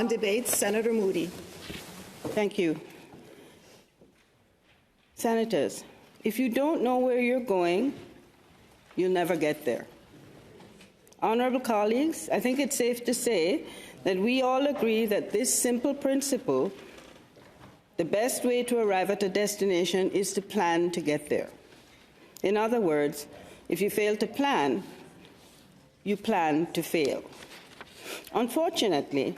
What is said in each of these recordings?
On debates, Senator Moody. Thank you. Senators, if you don't know where you're going, you'll never get there. Honorable colleagues, I think it's safe to say that we all agree that this simple principle, the best way to arrive at a destination is to plan to get there. In other words, if you fail to plan, you plan to fail. Unfortunately,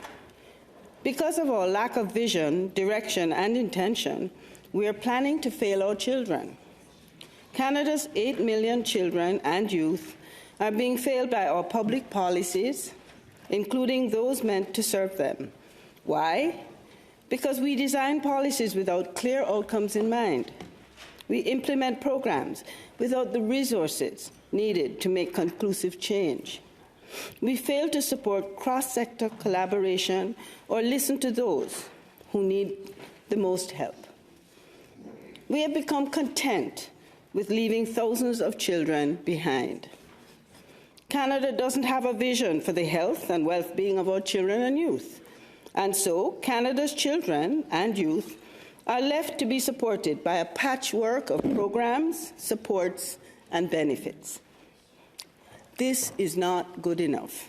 because of our lack of vision, direction, and intention, we are planning to fail our children. Canada's 8 million children and youth are being failed by our public policies, including those meant to serve them. Why? Because we design policies without clear outcomes in mind. We implement programs without the resources needed to make conclusive change. We fail to support cross-sector collaboration or listen to those who need the most help. We have become content with leaving thousands of children behind. Canada doesn't have a vision for the health and well-being of our children and youth. And so, Canada's children and youth are left to be supported by a patchwork of programs, supports, and benefits. This is not good enough.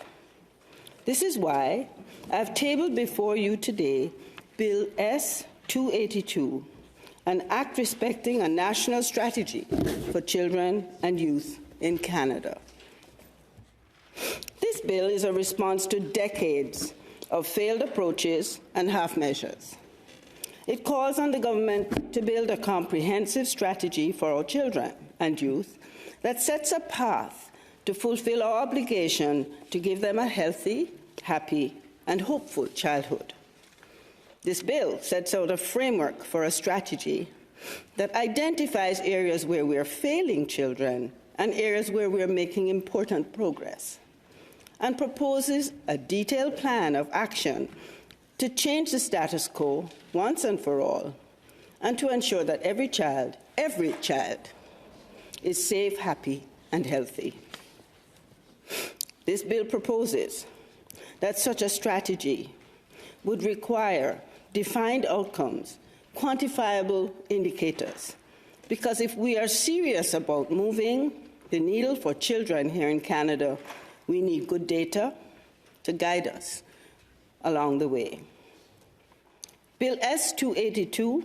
This is why I've tabled before you today Bill S-282, an act respecting a national strategy for children and youth in Canada. This bill is a response to decades of failed approaches and half measures. It calls on the government to build a comprehensive strategy for our children and youth that sets a path to fulfill our obligation to give them a healthy, happy, and hopeful childhood. This bill sets out a framework for a strategy that identifies areas where we are failing children and areas where we are making important progress, and proposes a detailed plan of action to change the status quo once and for all, and to ensure that every child is safe, happy, and healthy. This bill proposes that such a strategy would require defined outcomes, quantifiable indicators, because if we are serious about moving the needle for children here in Canada, we need good data to guide us along the way. Bill S-282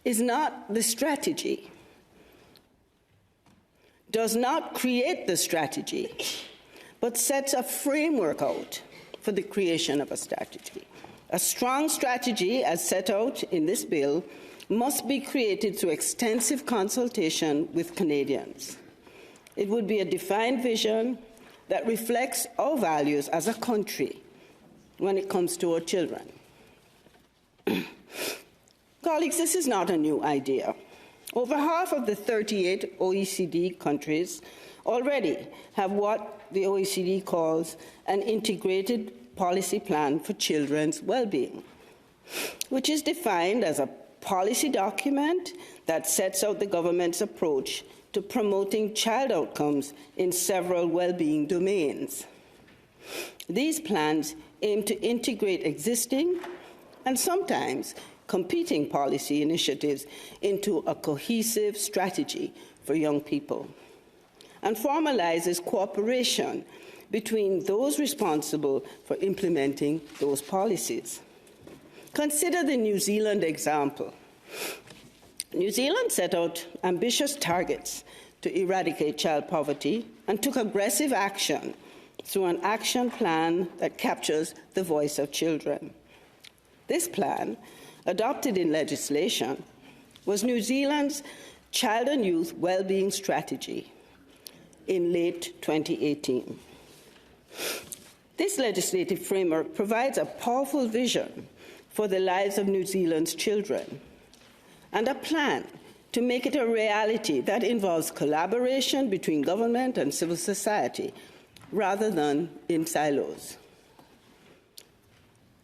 is not the strategy, does not create the strategy, but sets a framework out for the creation of a strategy. A strong strategy, as set out in this bill, must be created through extensive consultation with Canadians. It would be a defined vision that reflects our values as a country when it comes to our children. Colleagues, this is not a new idea. Over half of the 38 OECD countries already have what the OECD calls an integrated policy plan for children's well-being, which is defined as a policy document that sets out the government's approach to promoting child outcomes in several well-being domains. These plans aim to integrate existing and sometimes competing policy initiatives into a cohesive strategy for young people, and formalizes cooperation between those responsible for implementing those policies. Consider the New Zealand example. New Zealand set out ambitious targets to eradicate child poverty and took aggressive action through an action plan that captures the voice of children. This plan, adopted in legislation, was New Zealand's Child and Youth Wellbeing Strategy in late 2018. This legislative framework provides a powerful vision for the lives of New Zealand's children and a plan to make it a reality that involves collaboration between government and civil society rather than in silos.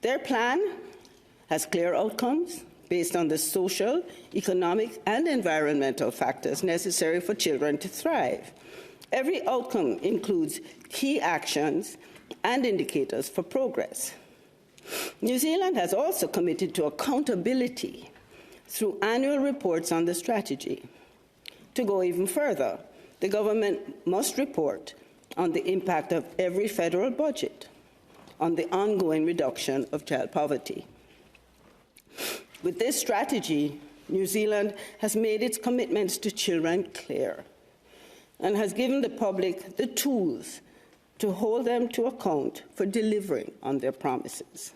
Their plan has clear outcomes based on the social, economic, and environmental factors necessary for children to thrive. Every outcome includes key actions and indicators for progress. New Zealand has also committed to accountability through annual reports on the strategy. To go even further, the government must report on the impact of every federal budget on the ongoing reduction of child poverty. With this strategy, New Zealand has made its commitments to children clear and has given the public the tools to hold them to account for delivering on their promises.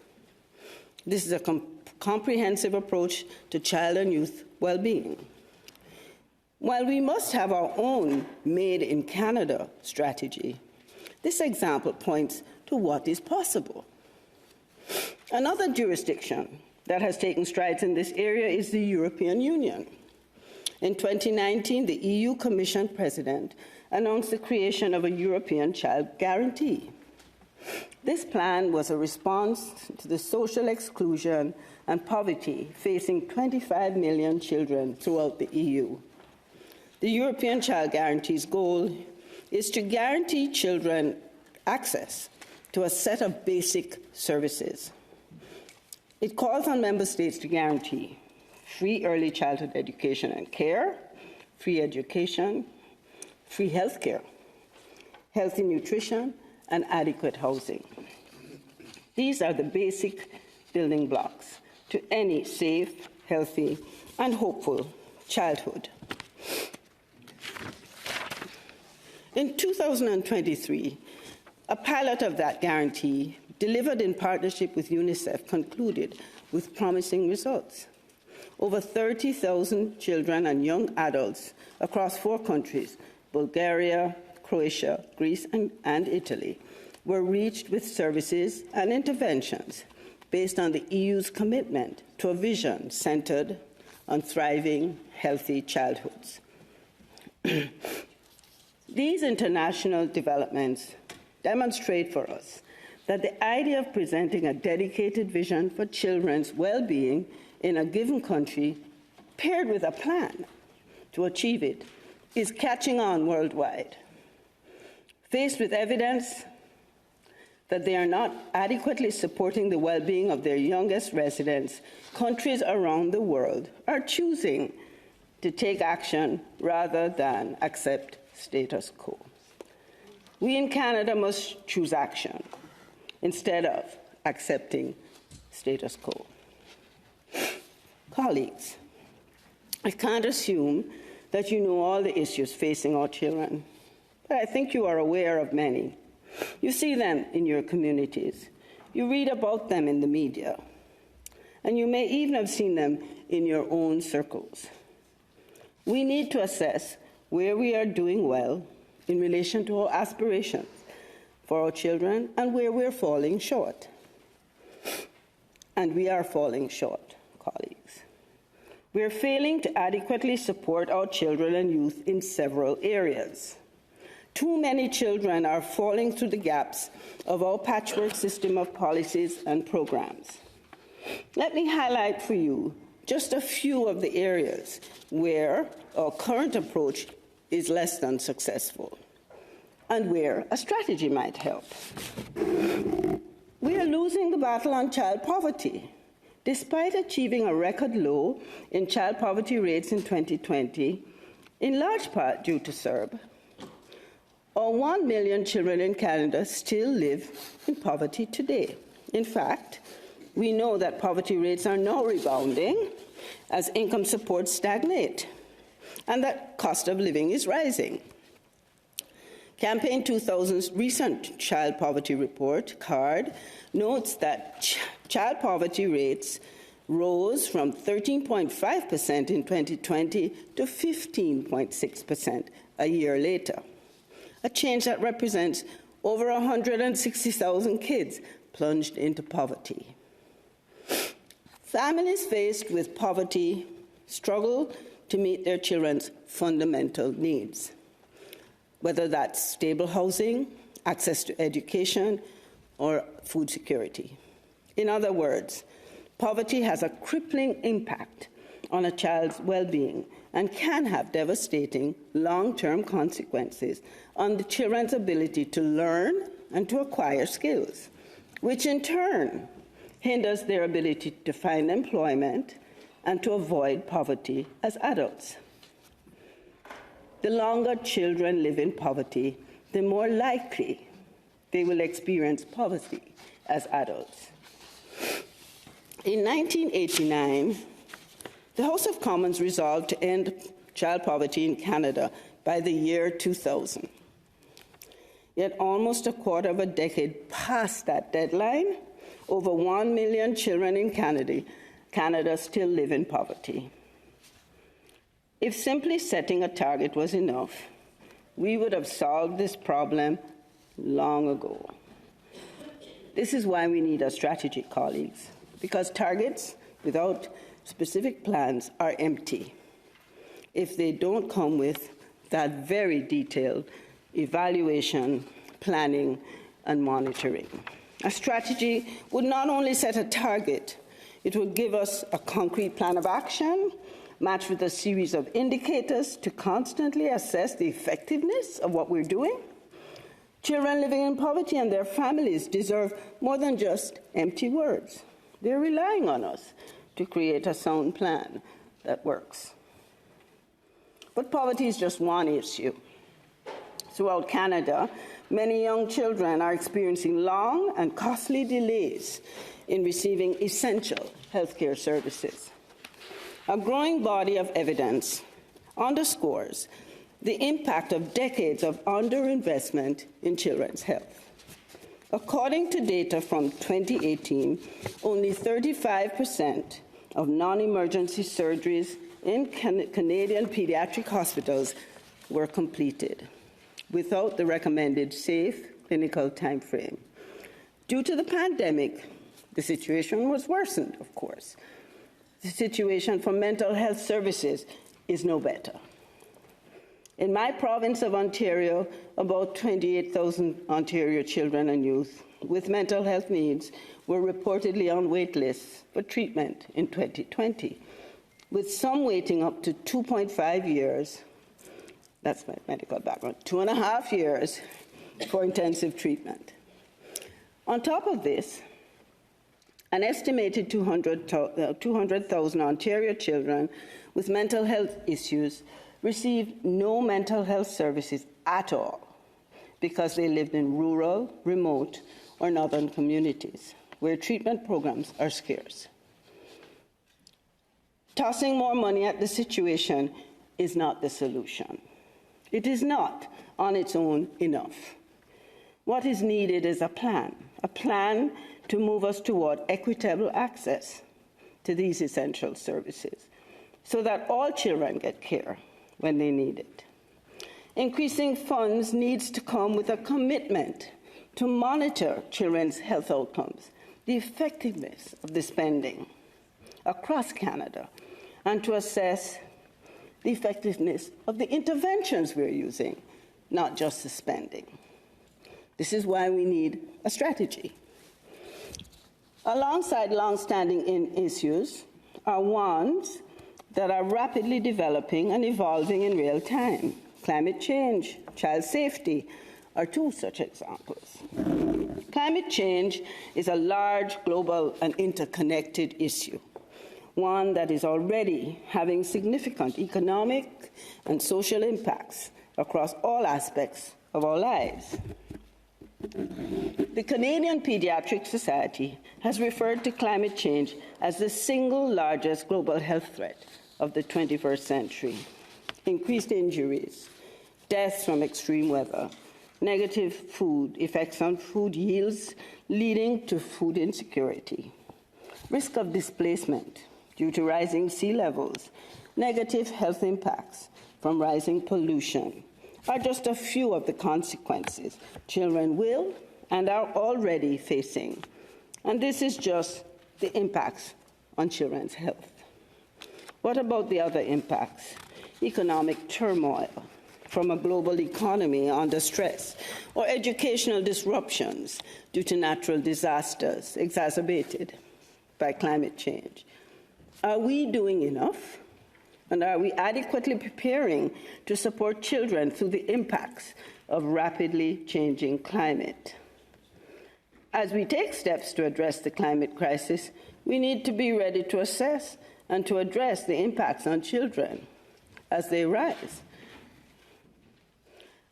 This is a comprehensive approach to child and youth well-being. While we must have our own Made in Canada strategy, this example points to what is possible. Another jurisdiction that has taken strides in this area is the European Union. In 2019, the EU Commission President announced the creation of a European Child Guarantee. This plan was a response to the social exclusion and poverty facing 25 million children throughout the EU. The European Child Guarantee's goal is to guarantee children access to a set of basic services. It calls on member states to guarantee free early childhood education and care, free education, free health care, healthy nutrition, and adequate housing. These are the basic building blocks to any safe, healthy, and hopeful childhood. In 2023, a pilot of that guarantee, delivered in partnership with UNICEF, concluded with promising results. Over 30,000 children and young adults across 4 countries, Bulgaria, Croatia, Greece, and Italy, were reached with services and interventions based on the EU's commitment to a vision centered on thriving, healthy childhoods. These international developments demonstrate for us that the idea of presenting a dedicated vision for children's well-being in a given country, paired with a plan to achieve it, is catching on worldwide. Faced with evidence that they are not adequately supporting the well-being of their youngest residents, countries around the world are choosing to take action rather than accept status quo. We in Canada must choose action instead of accepting status quo. Colleagues, I can't assume that you know all the issues facing our children, but I think you are aware of many. You see them in your communities. You read about them in the media. And you may even have seen them in your own circles. We need to assess where we are doing well in relation to our aspirations for our children and where we're falling short. And we are falling short, colleagues. We're failing to adequately support our children and youth in several areas. Too many children are falling through the gaps of our patchwork system of policies and programs. Let me highlight for you just a few of the areas where our current approach is less than successful and where a strategy might help. We are losing the battle on child poverty. Despite achieving a record low in child poverty rates in 2020, in large part due to CERB, our 1 million children in Canada still live in poverty today. In fact, we know that poverty rates are now rebounding as income supports stagnate and that cost of living is rising. Campaign 2000's recent Child Poverty Report, CARD, notes that child poverty rates rose from 13.5% in 2020 to 15.6% a year later, a change that represents over 160,000 kids plunged into poverty. Families faced with poverty struggle to meet their children's fundamental needs, whether that's stable housing, access to education, or food security. In other words, poverty has a crippling impact on a child's well-being and can have devastating long-term consequences on the children's ability to learn and to acquire skills, which in turn hinders their ability to find employment and to avoid poverty as adults. The longer children live in poverty, the more likely they will experience poverty as adults. In 1989, the House of Commons resolved to end child poverty in Canada by the year 2000. Yet almost a quarter of a decade past that deadline, over 1 million children in Canada still live in poverty. If simply setting a target was enough, we would have solved this problem long ago. This is why we need a strategy, colleagues, because targets without specific plans are empty if they don't come with that very detailed evaluation, planning, and monitoring. A strategy would not only set a target, it would give us a concrete plan of action matched with a series of indicators to constantly assess the effectiveness of what we're doing. Children living in poverty and their families deserve more than just empty words. They're relying on us to create a sound plan that works. But poverty is just one issue. Throughout Canada, many young children are experiencing long and costly delays in receiving essential healthcare services. A growing body of evidence underscores the impact of decades of underinvestment in children's health. According to data from 2018, only 35% of non-emergency surgeries in Canadian pediatric hospitals were completed without the recommended safe clinical time frame. Due to the pandemic, the situation was worsened, of course. The situation for mental health services is no better. In my province of Ontario, about 28,000 Ontario children and youth with mental health needs were reportedly on wait lists for treatment in 2020, with some waiting up to 2.5 years. That's my medical background, 2.5 years for intensive treatment. On top of this, an estimated 200,000 Ontario children with mental health issues received no mental health services at all because they lived in rural, remote, or northern communities where treatment programs are scarce. Tossing more money at the situation is not the solution. It is not on its own enough. What is needed is a plan to move us toward equitable access to these essential services so that all children get care when they need it. Increasing funds needs to come with a commitment to monitor children's health outcomes, the effectiveness of the spending across Canada, and to assess the effectiveness of the interventions we're using, not just the spending. This is why we need a strategy. Alongside long-standing issues are ones that are rapidly developing and evolving in real time. Climate change, child safety are two such examples. Climate change is a large, global, and interconnected issue, one that is already having significant economic and social impacts across all aspects of our lives. The Canadian Pediatric Society has referred to climate change as the single largest global health threat of the 21st century. Increased injuries, deaths from extreme weather, negative food effects on food yields leading to food insecurity, risk of displacement due to rising sea levels, negative health impacts from rising pollution are just a few of the consequences children will and are already facing. And this is just the impacts on children's health. What about the other impacts? Economic turmoil from a global economy under stress, or educational disruptions due to natural disasters exacerbated by climate change. Are we doing enough? And are we adequately preparing to support children through the impacts of rapidly changing climate? As we take steps to address the climate crisis, we need to be ready to assess and to address the impacts on children as they rise.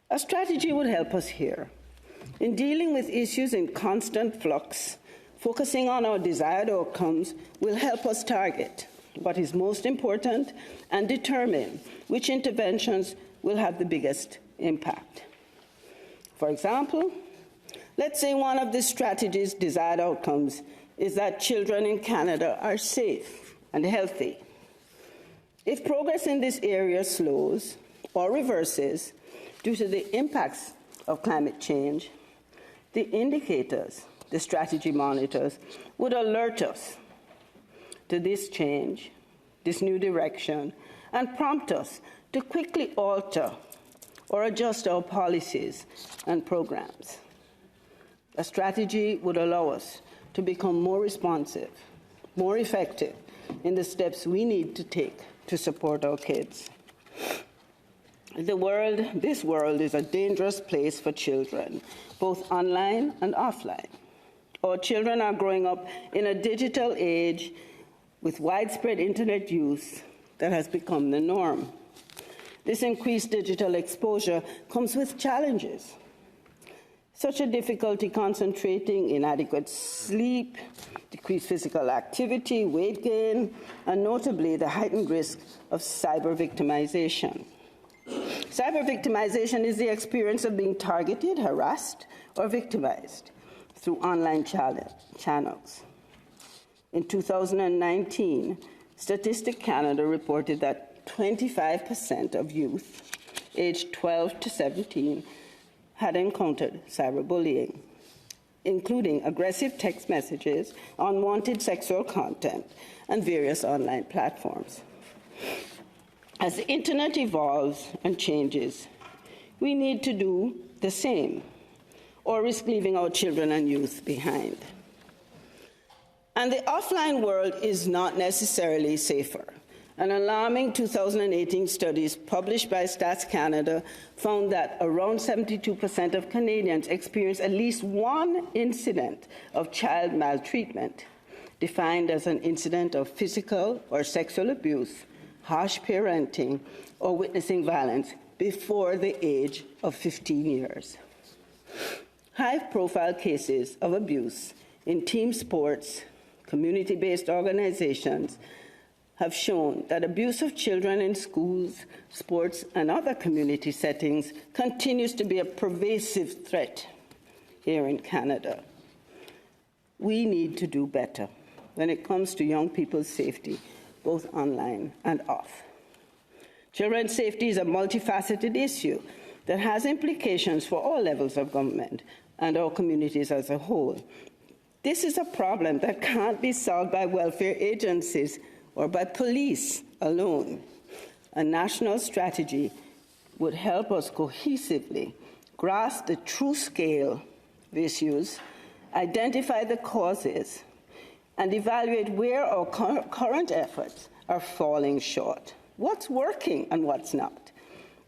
A strategy would help us here. In dealing with issues in constant flux, focusing on our desired outcomes will help us target what is most important and determine which interventions will have the biggest impact. For example, let's say one of the strategy's desired outcomes is that children in Canada are safe and healthy. If progress in this area slows or reverses due to the impacts of climate change, the indicators the strategy monitors would alert us to this change, this new direction, and prompt us to quickly alter or adjust our policies and programs. A strategy would allow us to become more responsive, more effective in the steps we need to take to support our kids. This world is a dangerous place for children, both online and offline. Our children are growing up in a digital age with widespread internet use that has become the norm. This increased digital exposure comes with challenges, such as difficulty concentrating, inadequate sleep, decreased physical activity, weight gain, and notably the heightened risk of cyber victimization. Cyber victimization is the experience of being targeted, harassed, or victimized through online channels. In 2019, Statistics Canada reported that 25% of youth aged 12 to 17 had encountered cyberbullying, including aggressive text messages, unwanted sexual content, and various online platforms. As the internet evolves and changes, we need to do the same, or risk leaving our children and youth behind. And the offline world is not necessarily safer. An alarming 2018 study published by Stats Canada found that around 72% of Canadians experience at least one incident of child maltreatment, defined as an incident of physical or sexual abuse, harsh parenting, or witnessing violence before the age of 15 years. High-profile cases of abuse in team sports, community-based organizations have shown that abuse of children in schools, sports, and other community settings continues to be a pervasive threat here in Canada. We need to do better when it comes to young people's safety, both online and off. Children's safety is a multifaceted issue that has implications for all levels of government and our communities as a whole. This is a problem that can't be solved by welfare agencies or by police alone. A national strategy would help us cohesively grasp the true scale of issues, identify the causes, and evaluate where our current efforts are falling short. What's working and what's not?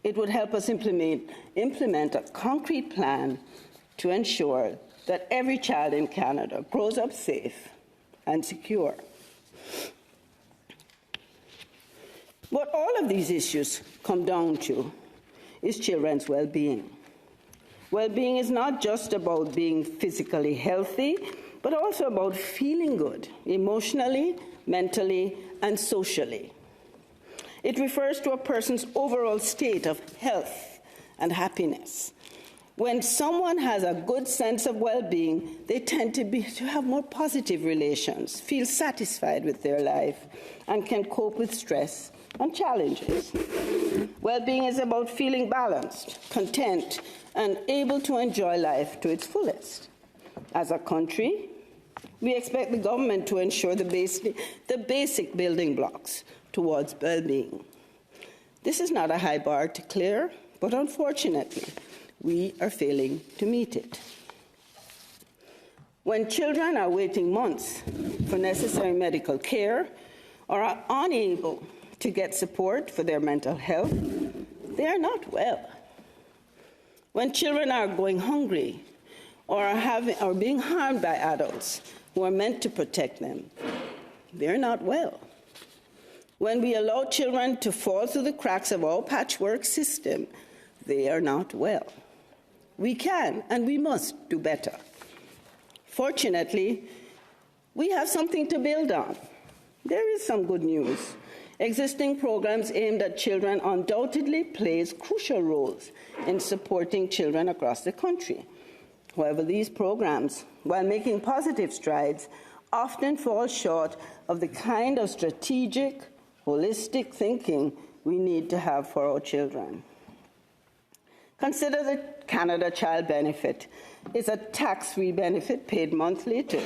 It would help us implement a concrete plan to ensure that every child in Canada grows up safe and secure. What all of these issues come down to is children's well-being. Well-being is not just about being physically healthy, but also about feeling good emotionally, mentally, and socially. It refers to a person's overall state of health and happiness. When someone has a good sense of well-being, they tend to have more positive relations, feel satisfied with their life, and can cope with stress and challenges. Well-being is about feeling balanced, content, and able to enjoy life to its fullest. As a country, we expect the government to ensure the basic building blocks towards well-being. This is not a high bar to clear, but unfortunately, we are failing to meet it. When children are waiting months for necessary medical care or are unable to get support for their mental health, they are not well. When children are going hungry or are being harmed by adults who are meant to protect them, they're not well. When we allow children to fall through the cracks of our patchwork system, they are not well. We can and we must do better. Fortunately, we have something to build on. There is some good news. Existing programs aimed at children undoubtedly plays crucial roles in supporting children across the country. However, these programs, while making positive strides, often fall short of the kind of strategic, holistic thinking we need to have for our children. Consider the Canada Child Benefit. It's a tax-free benefit paid monthly to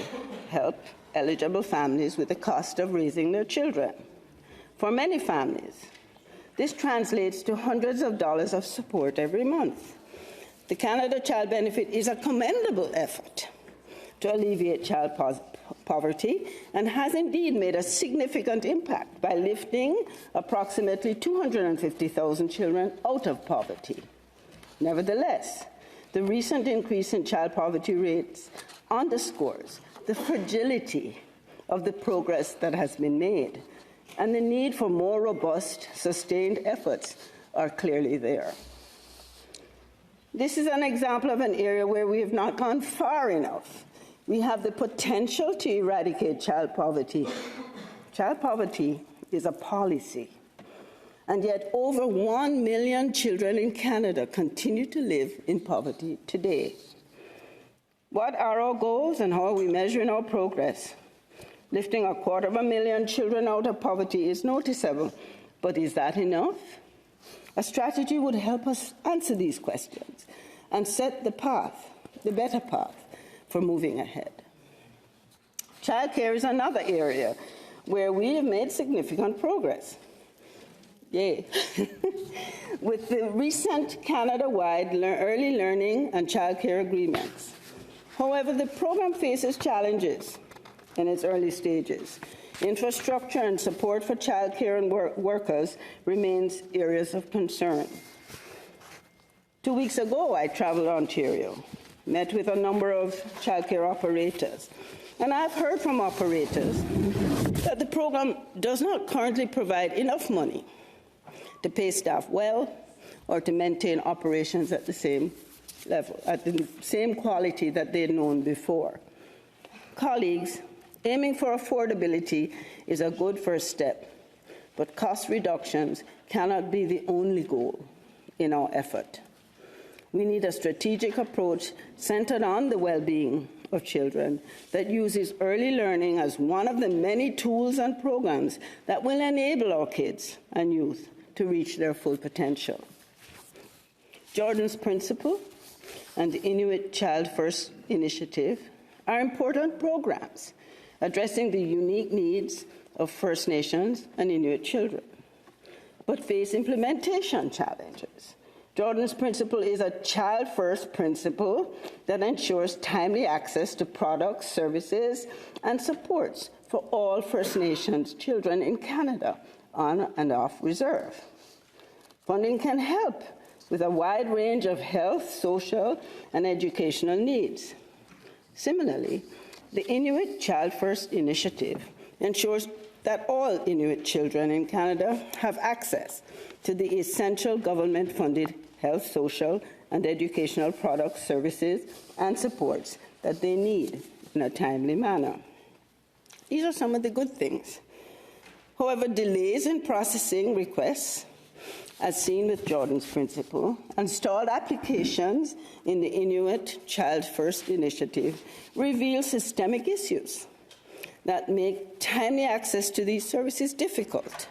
help eligible families with the cost of raising their children. For many families, this translates to hundreds of dollars of support every month. The Canada Child Benefit is a commendable effort to alleviate child poverty and has indeed made a significant impact by lifting approximately 250,000 children out of poverty. Nevertheless, the recent increase in child poverty rates underscores the fragility of the progress that has been made, and the need for more robust, sustained efforts are clearly there. This is an example of an area where we have not gone far enough. We have the potential to eradicate child poverty. Child poverty is a policy, and yet over 1 million children in Canada continue to live in poverty today. What are our goals and how are we measuring our progress? Lifting 250,000 children out of poverty is noticeable, but is that enough? A strategy would help us answer these questions and set the path, the better path, for moving ahead. Childcare is another area where we have made significant progress. Yay. With the recent Canada-wide early learning and childcare agreements. However, the program faces challenges in its early stages. Infrastructure and support for childcare and workers remains areas of concern. 2 weeks ago, I traveled to Ontario, met with a number of childcare operators, and I've heard from operators that the program does not currently provide enough money to pay staff well or to maintain operations at the same level, at the same quality that they'd known before. Colleagues, aiming for affordability is a good first step, but cost reductions cannot be the only goal in our effort. We need a strategic approach centered on the well-being of children that uses early learning as one of the many tools and programs that will enable our kids and youth to reach their full potential. Jordan's Principle and the Inuit Child First Initiative are important programs addressing the unique needs of First Nations and Inuit children, but face implementation challenges. Jordan's Principle is a child-first principle that ensures timely access to products, services, and supports for all First Nations children in Canada, on and off reserve. Funding can help with a wide range of health, social, and educational needs. Similarly, the Inuit Child First Initiative ensures that all Inuit children in Canada have access to the essential government-funded health, social, and educational products, services, and supports that they need in a timely manner. These are some of the good things. However, delays in processing requests, as seen with Jordan's Principle, and stalled applications in the Inuit Child First Initiative reveal systemic issues that make timely access to these services difficult.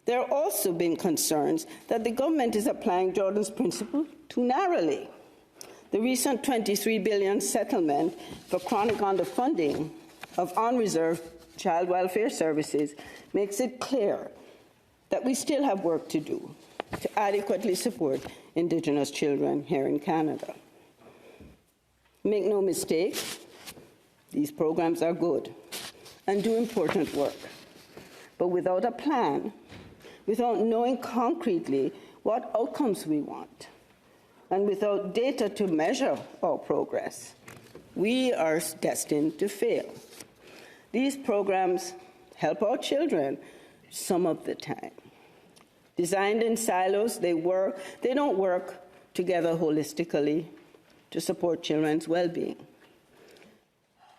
There have also been concerns that the government is applying Jordan's Principle too narrowly. The recent $23 billion settlement for chronic underfunding of unreserved child welfare services makes it clear that we still have work to do to adequately support Indigenous children here in Canada. Make no mistake, these programs are good and do important work. But without a plan, without knowing concretely what outcomes we want, and without data to measure our progress, we are destined to fail. These programs help our children some of the time. Designed in silos, they don't work together holistically to support children's well-being.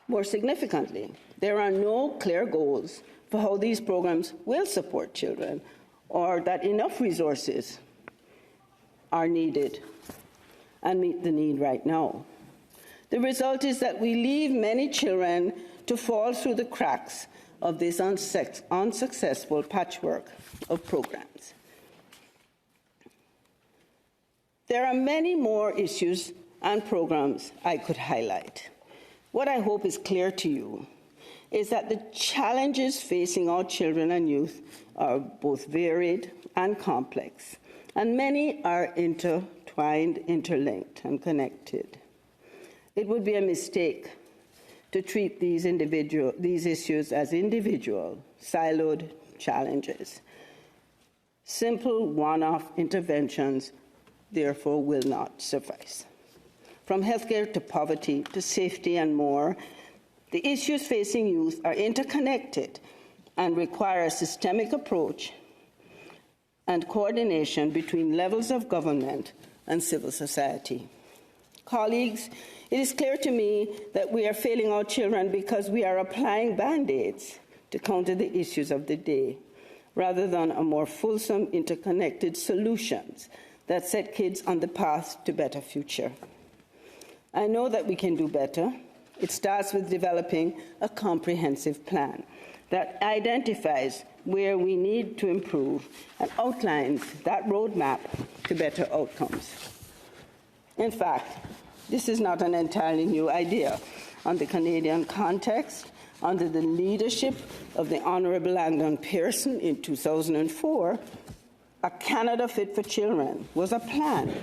More significantly, there are no clear goals for how these programs will support children, or that enough resources are needed and meet the need right now. The result is that we leave many children to fall through the cracks of this unsuccessful patchwork of programs. There are many more issues and programs I could highlight. What I hope is clear to you is that the challenges facing our children and youth are both varied and complex, and many are intertwined, interlinked, and connected. It would be a mistake to treat these issues as individual, siloed challenges. Simple one-off interventions, therefore, will not suffice. From healthcare to poverty to safety and more, the issues facing youth are interconnected and require a systemic approach and coordination between levels of government and civil society. Colleagues, it is clear to me that we are failing our children because we are applying Band-Aids to counter the issues of the day, rather than a more fulsome, interconnected solutions that set kids on the path to a better future. I know that we can do better. It starts with developing a comprehensive plan that identifies where we need to improve and outlines that roadmap to better outcomes. In fact, this is not an entirely new idea. On the Canadian context, under the leadership of the Honourable Langdon Pearson in 2004, a Canada Fit for Children was a plan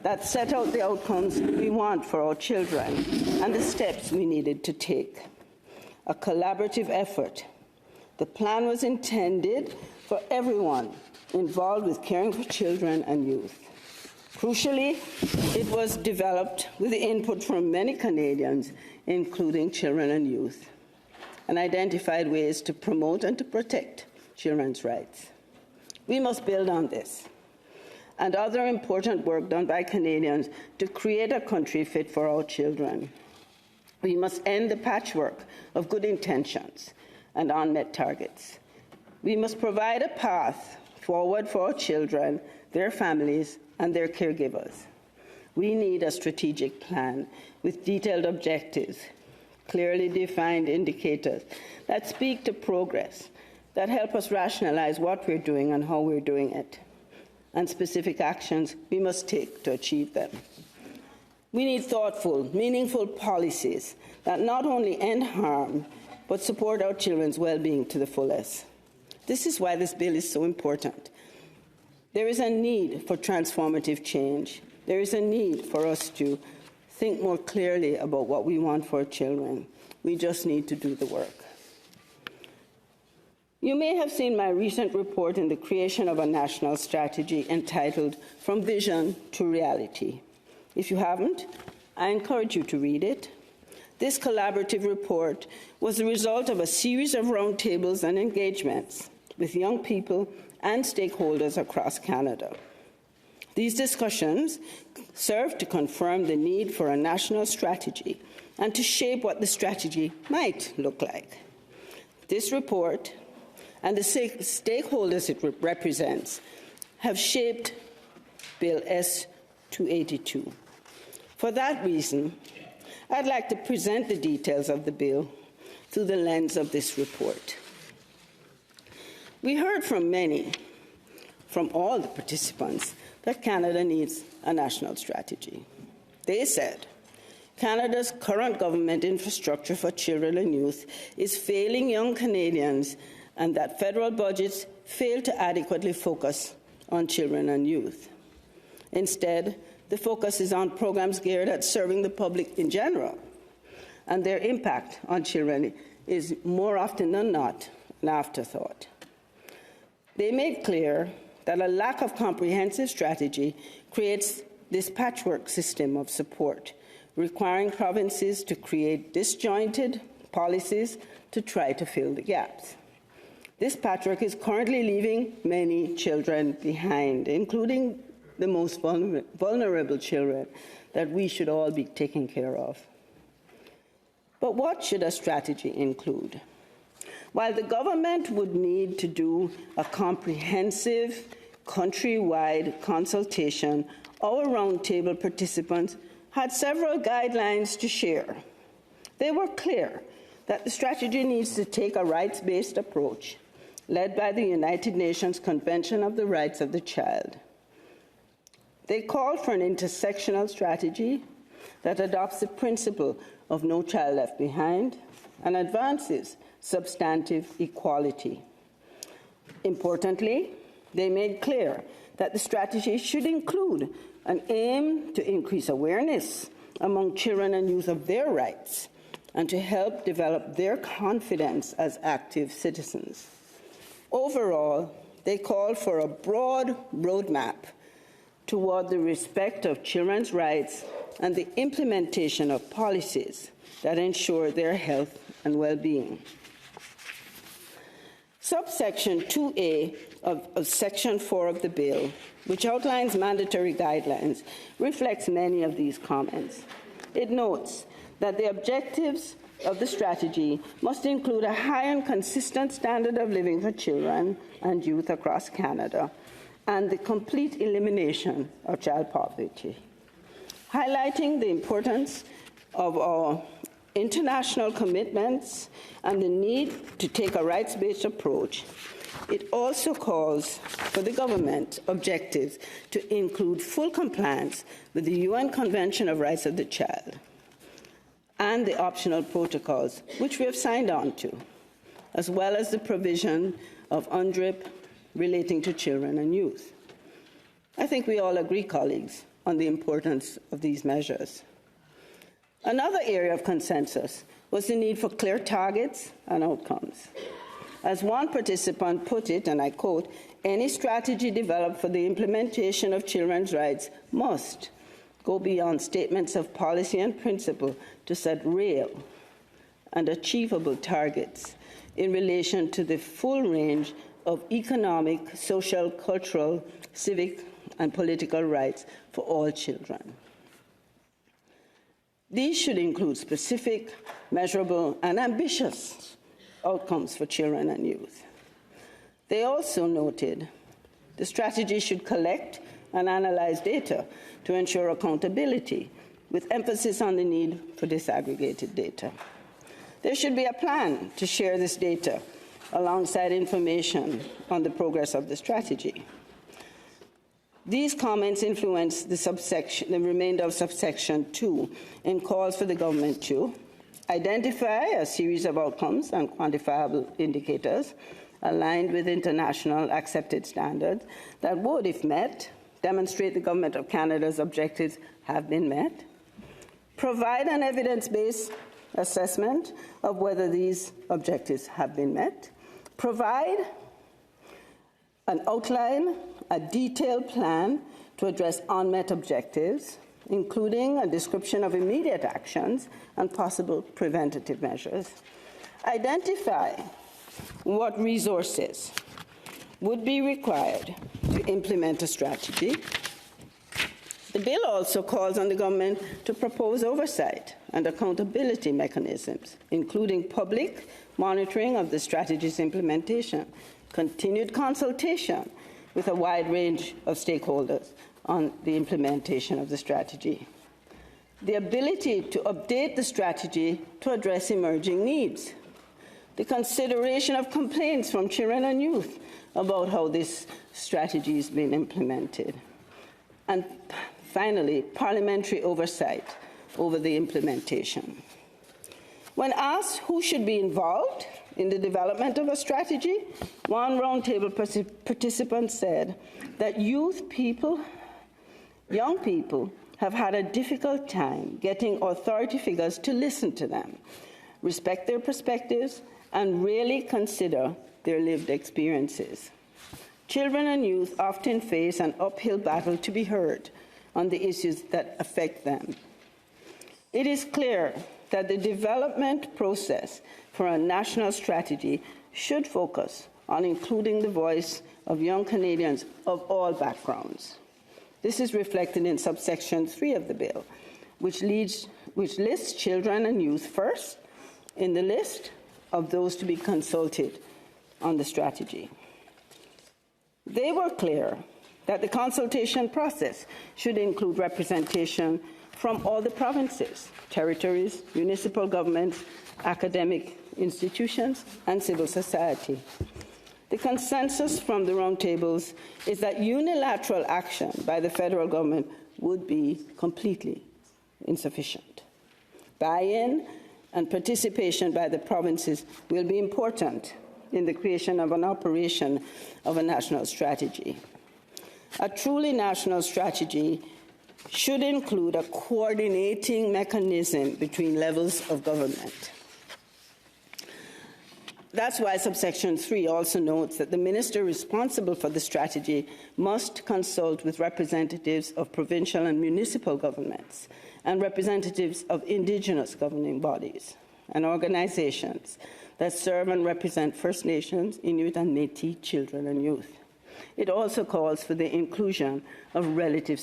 that set out the outcomes we want for our children and the steps we needed to take. A collaborative effort. The plan was intended for everyone involved with caring for children and youth. Crucially, it was developed with the input from many Canadians, including children and youth, and identified ways to promote and to protect children's rights. We must build on this and other important work done by Canadians to create a country fit for all children. We must end the patchwork of good intentions and unmet targets. We must provide a path forward for our children, their families, and their caregivers. We need a strategic plan with detailed objectives, clearly defined indicators that speak to progress, that help us rationalize what we're doing and how we're doing it, and specific actions we must take to achieve them. We need thoughtful, meaningful policies that not only end harm, but support our children's well-being to the fullest. This is why this bill is so important. There is a need for transformative change. There is a need for us to think more clearly about what we want for our children. We just need to do the work. You may have seen my recent report in the creation of a national strategy entitled From Vision to Reality. If you haven't, I encourage you to read it. This collaborative report was the result of a series of roundtables and engagements with young people and stakeholders across Canada. These discussions serve to confirm the need for a national strategy and to shape what the strategy might look like. This report and the stakeholders it represents have shaped Bill S-282. For that reason, I'd like to present the details of the bill through the lens of this report. We heard from many, from all the participants, that Canada needs a national strategy. They said, Canada's current government infrastructure for children and youth is failing young Canadians, and that federal budgets fail to adequately focus on children and youth. Instead, the focus is on programs geared at serving the public in general, and their impact on children is more often than not an afterthought. They made clear that a lack of comprehensive strategy creates this patchwork system of support, requiring provinces to create disjointed policies to try to fill the gaps. This patchwork is currently leaving many children behind, including the most vulnerable children that we should all be taking care of. But what should a strategy include? While the government would need to do a comprehensive countrywide consultation, our roundtable participants had several guidelines to share. They were clear that the strategy needs to take a rights-based approach, led by the United Nations Convention of the Rights of the Child. They called for an intersectional strategy that adopts the principle of no child left behind and advances substantive equality. Importantly, they made clear that the strategy should include an aim to increase awareness among children and youth of their rights and to help develop their confidence as active citizens. Overall, they called for a broad roadmap toward the respect of children's rights and the implementation of policies that ensure their health and well-being. Subsection 2A of Section 4 of the bill, which outlines mandatory guidelines, reflects many of these comments. It notes that the objectives of the strategy must include a high and consistent standard of living for children and youth across Canada and the complete elimination of child poverty. Highlighting the importance of our international commitments and the need to take a rights-based approach, it also calls for the government objectives to include full compliance with the UN Convention of Rights of the Child and the optional protocols, which we have signed on to, as well as the provision of UNDRIP relating to children and youth. I think we all agree, colleagues, on the importance of these measures. Another area of consensus was the need for clear targets and outcomes. As one participant put it, and I quote, "Any strategy developed for the implementation of children's rights must go beyond statements of policy and principle to set real and achievable targets in relation to the full range of economic, social, cultural, civic, and political rights for all children." These should include specific, measurable, and ambitious outcomes for children and youth. They also noted the strategy should collect and analyze data to ensure accountability, with emphasis on the need for disaggregated data. There should be a plan to share this data alongside information on the progress of the strategy. These comments influence the remainder of subsection 2 and calls for the government to identify a series of outcomes and quantifiable indicators aligned with international accepted standards that would, if met, demonstrate the Government of Canada's objectives have been met, provide an evidence-based assessment of whether these objectives have been met, provide an outline, a detailed plan to address unmet objectives, including a description of immediate actions and possible preventative measures, identify what resources would be required to implement a strategy. The bill also calls on the government to propose oversight and accountability mechanisms, including public monitoring of the strategy's implementation, continued consultation with a wide range of stakeholders on the implementation of the strategy, the ability to update the strategy to address emerging needs, the consideration of complaints from children and youth about how this strategy is being implemented, and finally, parliamentary oversight over the implementation. When asked who should be involved in the development of a strategy, one roundtable participant said that young people have had a difficult time getting authority figures to listen to them, respect their perspectives, and really consider their lived experiences. Children and youth often face an uphill battle to be heard on the issues that affect them. It is clear that the development process for a national strategy should focus on including the voice of young Canadians of all backgrounds. This is reflected in subsection 3 of the bill, which lists children and youth first in the list of those to be consulted on the strategy. They were clear that the consultation process should include representation from all the provinces, territories, municipal governments, academic institutions, and civil society. The consensus from the roundtables is that unilateral action by the federal government would be completely insufficient. Buy-in and participation by the provinces will be important in the creation of an operation of a national strategy. A truly national strategy should include a coordinating mechanism between levels of government. That's why subsection 3 also notes that the minister responsible for the strategy must consult with representatives of provincial and municipal governments and representatives of Indigenous governing bodies and organizations that serve and represent First Nations, Inuit, and Métis children and youth. It also calls for the inclusion of relevant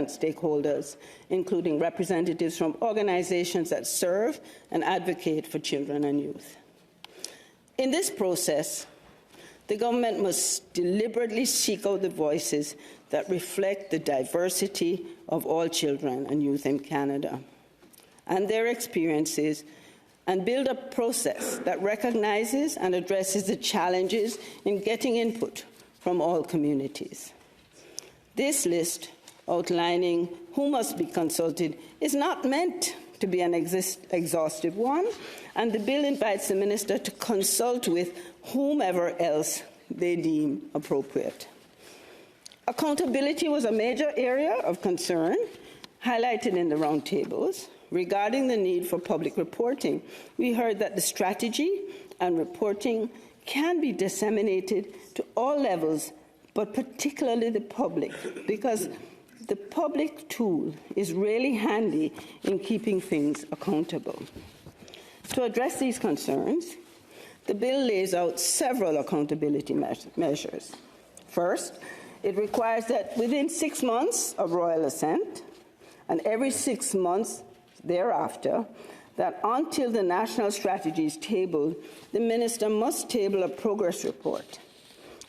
stakeholders, including representatives from organizations that serve and advocate for children and youth. In this process, the government must deliberately seek out the voices that reflect the diversity of all children and youth in Canada and their experiences, and build a process that recognizes and addresses the challenges in getting input from all communities. This list outlining who must be consulted is not meant to be an exhaustive one, and the bill invites the minister to consult with whomever else they deem appropriate. Accountability was a major area of concern highlighted in the roundtables. Regarding the need for public reporting, we heard that the strategy and reporting can be disseminated to all levels, but particularly the public, because the public tool is really handy in keeping things accountable. To address these concerns, the bill lays out several accountability measures. First, it requires that within 6 months of royal assent, and every 6 months thereafter, that until the national strategy is tabled, the minister must table a progress report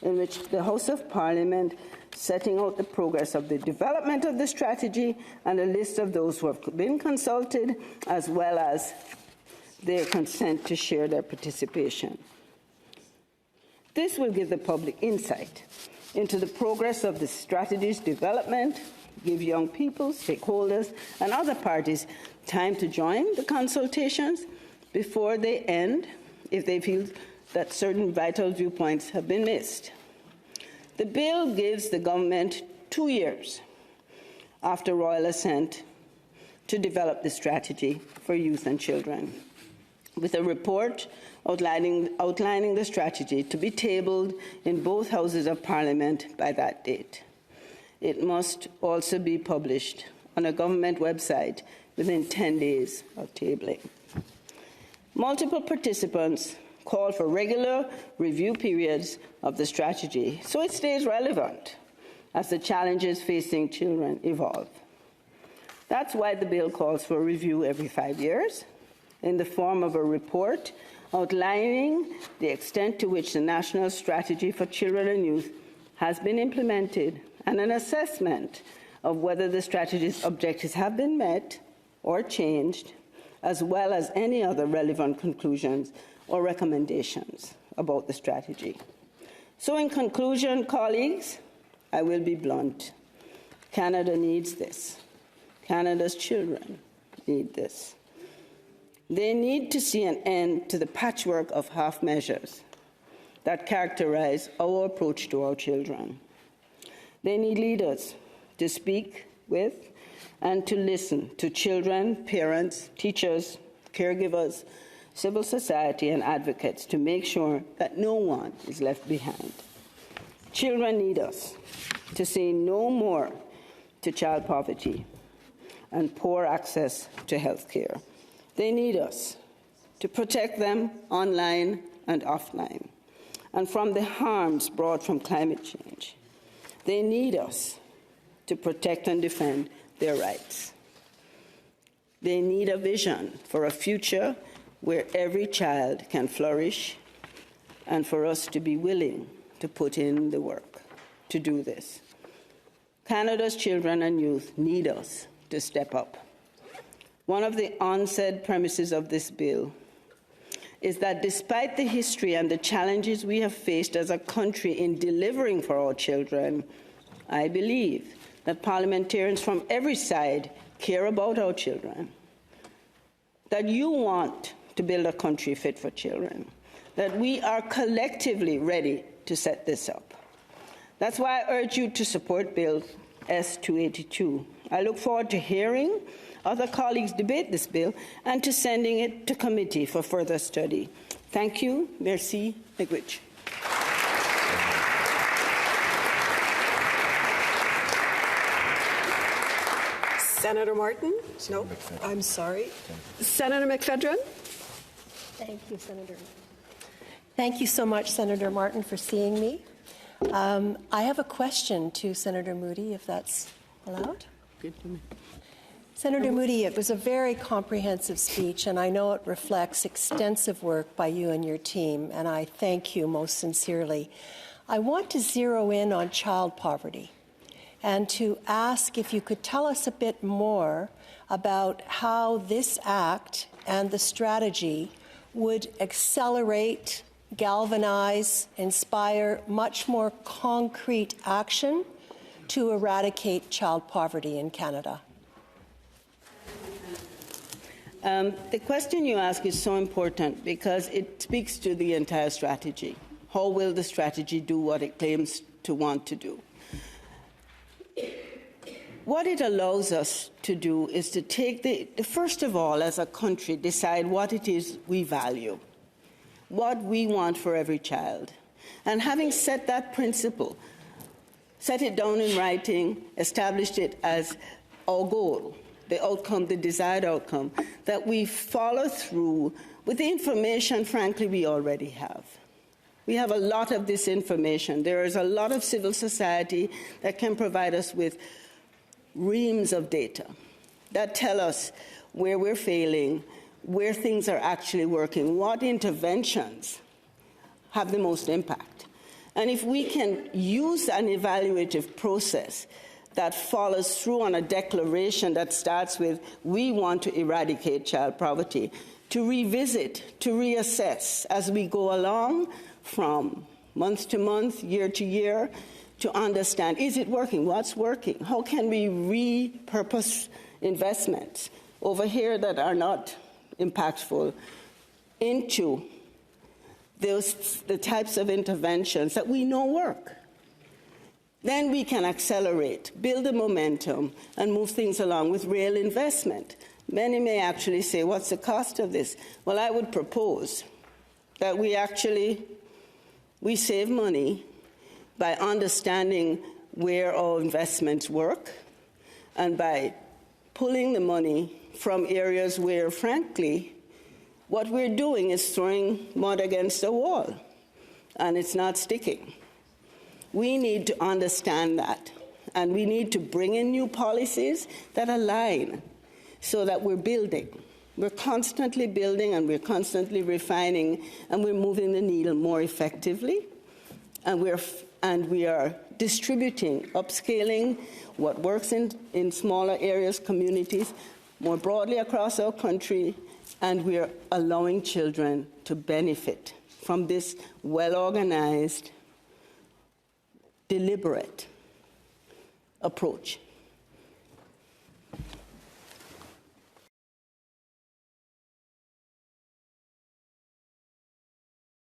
in which the House of Parliament setting out the progress of the development of the strategy and a list of those who have been consulted, as well as their consent to share their participation. This will give the public insight into the progress of the strategy's development, give young people, stakeholders, and other parties time to join the consultations before they end if they feel that certain vital viewpoints have been missed. The bill gives the government 2 years after royal assent to develop the strategy for youth and children, with a report outlining the strategy to be tabled in both houses of Parliament by that date. It must also be published on a government website within 10 days of tabling. Multiple participants call for regular review periods of the strategy so it stays relevant as the challenges facing children evolve. That's why the bill calls for a review every 5 years in the form of a report outlining the extent to which the National Strategy for Children and Youth has been implemented and an assessment of whether the strategy's objectives have been met or changed, as well as any other relevant conclusions or recommendations about the strategy. So in conclusion, colleagues, I will be blunt. Canada needs this. Canada's children need this. They need to see an end to the patchwork of half measures that characterize our approach to our children. They need leaders to speak with and to listen to children, parents, teachers, caregivers, civil society, and advocates to make sure that no one is left behind. Children need us to say no more to child poverty and poor access to health care. They need us to protect them online and offline and from the harms brought from climate change. They need us to protect and defend their rights. They need a vision for a future where every child can flourish and for us to be willing to put in the work to do this. Canada's children and youth need us to step up. One of the onset premises of this bill is that despite the history and the challenges we have faced as a country in delivering for our children, I believe that parliamentarians from every side care about our children, that you want to build a country fit for children, that we are collectively ready to set this up. That's why I urge you to support Bill S-282. I look forward to hearing other colleagues debate this bill and to sending it to committee for further study. Thank you. Merci. Miigwech. Senator Martin? No, I'm sorry. Senator McFedrin? Thank you, Senator. Thank you so much, Senator Martin, for seeing me. I have a question to Senator Moody, if that's allowed. Good to me. Senator Moody, it was a very comprehensive speech, and I know it reflects extensive work by you and your team, and I thank you most sincerely. I want to zero in on child poverty and to ask if you could tell us a bit more about how this act and the strategy would accelerate, galvanize, inspire much more concrete action to eradicate child poverty in Canada. The question you ask is so important because it speaks to the entire strategy. How will the strategy do what it claims to want to do? What it allows us to do is to take first of all, as a country, decide what it is we value, what we want for every child. And having set that principle, set it down in writing, established it as our goal, the outcome, the desired outcome, that we follow through with the information, frankly, we already have. We have a lot of this information. There is a lot of civil society that can provide us with reams of data that tell us where we're failing, where things are actually working, what interventions have the most impact. And if we can use an evaluative process that follows through on a declaration that starts with, we want to eradicate child poverty, to revisit, to reassess as we go along from month to month, year to year, to understand, is it working? What's working? How can we repurpose investments over here that are not impactful into the types of interventions that we know work? Then we can accelerate, build the momentum, and move things along with real investment. Many may actually say, what's the cost of this? Well, I would propose that we save money by understanding where our investments work and by pulling the money from areas where, frankly, what we're doing is throwing mud against a wall and it's not sticking. We need to understand that, and we need to bring in new policies that align so that we're building. We're constantly building and we're constantly refining and we're moving the needle more effectively, and we are distributing, upscaling what works in smaller areas, communities, more broadly across our country, and we are allowing children to benefit from this well-organized, deliberate approach